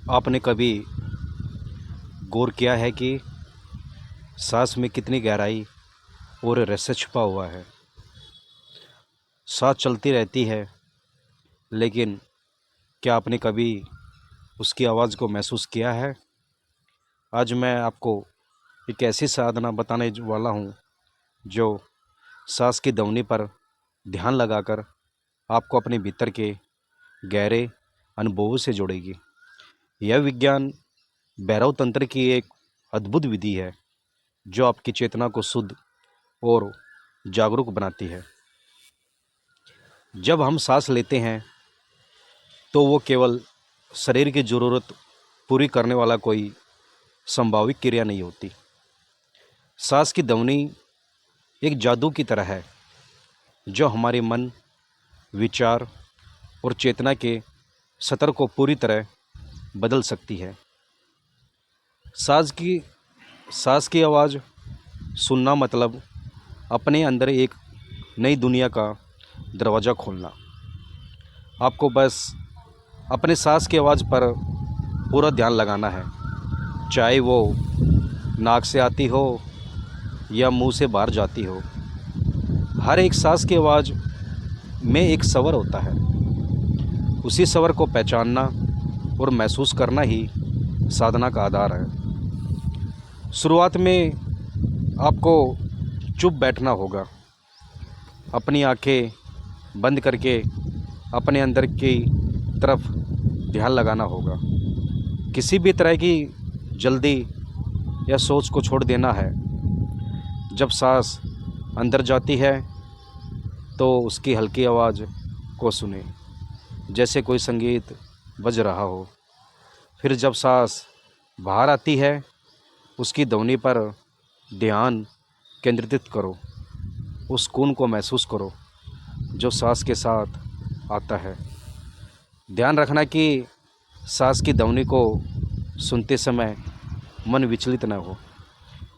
आपने कभी गौर किया है कि सांस में कितनी गहराई और रहस्य छुपा हुआ है। सांस चलती रहती है, लेकिन क्या आपने कभी उसकी आवाज़ को महसूस किया है? आज मैं आपको एक ऐसी साधना बताने वाला हूँ जो सांस की दौनी पर ध्यान लगाकर आपको अपने भीतर के गहरे अनुभवों से जोड़ेगी। यह विज्ञान भैरव तंत्र की एक अद्भुत विधि है जो आपकी चेतना को शुद्ध और जागरूक बनाती है। जब हम सांस लेते हैं तो वो केवल शरीर की ज़रूरत पूरी करने वाला कोई संभावित क्रिया नहीं होती। सांस की ध्वनि एक जादू की तरह है जो हमारे मन, विचार और चेतना के स्तर को पूरी तरह बदल सकती है। सांस की आवाज़ सुनना मतलब अपने अंदर एक नई दुनिया का दरवाज़ा खोलना। आपको बस अपने सांस की आवाज़ पर पूरा ध्यान लगाना है, चाहे वो नाक से आती हो या मुंह से बाहर जाती हो। हर एक सांस की आवाज़ में एक स्वर होता है। उसी स्वर को पहचानना और महसूस करना ही साधना का आधार है। शुरुआत में आपको चुप बैठना होगा, अपनी आंखें बंद करके अपने अंदर की तरफ ध्यान लगाना होगा। किसी भी तरह की जल्दी या सोच को छोड़ देना है। जब सांस अंदर जाती है तो उसकी हल्की आवाज़ को सुने, जैसे कोई संगीत बज रहा हो। फिर जब सांस बाहर आती है, उसकी ध्वनि पर ध्यान केंद्रित करो। उस सुकून को महसूस करो जो सांस के साथ आता है। ध्यान रखना कि सांस की ध्वनि को सुनते समय मन विचलित न हो।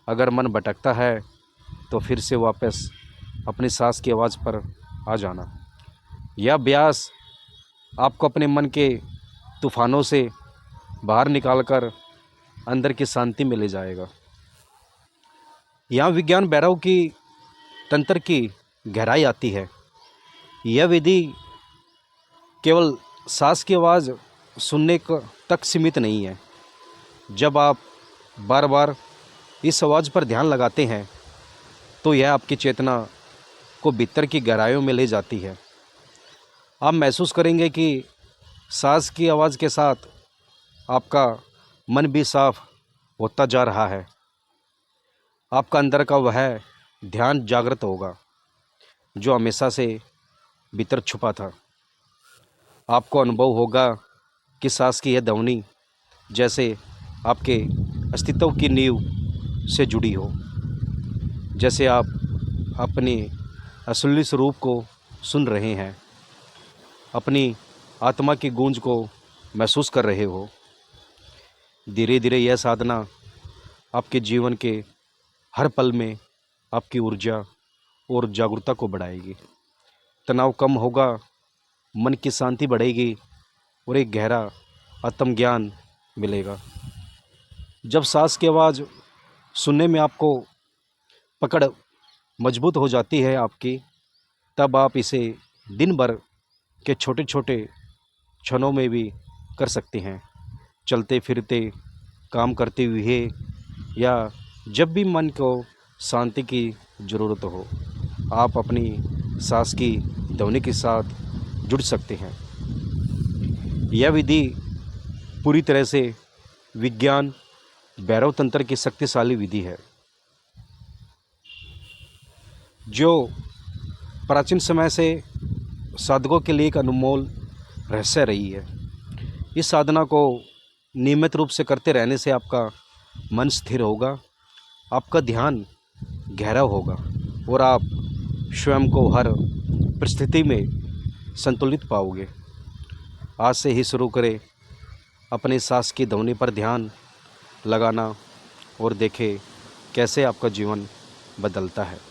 अगर मन भटकता है तो फिर से वापस अपनी सांस की आवाज़ पर आ जाना। यह अभ्यास आपको अपने मन के तूफानों से बाहर निकालकर अंदर की शांति में ले जाएगा। यहाँ विज्ञान भैरव की तंत्र की गहराई आती है। यह विधि केवल सांस की आवाज़ सुनने तक सीमित नहीं है। जब आप बार बार इस आवाज़ पर ध्यान लगाते हैं तो यह आपकी चेतना को भीतर की गहराइयों में ले जाती है। आप महसूस करेंगे कि सांस की आवाज़ के साथ आपका मन भी साफ होता जा रहा है। आपका अंदर का वह ध्यान जागृत होगा जो हमेशा से भीतर छुपा था। आपको अनुभव होगा कि सांस की यह ध्वनि जैसे आपके अस्तित्व की नींव से जुड़ी हो, जैसे आप अपने असली स्वरूप को सुन रहे हैं, अपनी आत्मा की गूंज को महसूस कर रहे हो। धीरे धीरे यह साधना आपके जीवन के हर पल में आपकी ऊर्जा और जागरूकता को बढ़ाएगी। तनाव कम होगा, मन की शांति बढ़ेगी और एक गहरा आत्मज्ञान मिलेगा। जब सांस की आवाज़ सुनने में आपको पकड़ मजबूत हो जाती है आपकी, तब आप इसे दिन भर के छोटे छोटे क्षणों में भी कर सकते हैं। चलते फिरते, काम करते हुए या जब भी मन को शांति की ज़रूरत हो, आप अपनी सांस की ध्वनि के साथ जुड़ सकते हैं। यह विधि पूरी तरह से विज्ञान भैरव तंत्र की शक्तिशाली विधि है जो प्राचीन समय से साधकों के लिए एक अनमोल रहस्य रही है। इस साधना को नियमित रूप से करते रहने से आपका मन स्थिर होगा, आपका ध्यान गहरा होगा और आप स्वयं को हर परिस्थिति में संतुलित पाओगे। आज से ही शुरू करें अपनी सांस की ध्वनि पर ध्यान लगाना और देखें कैसे आपका जीवन बदलता है।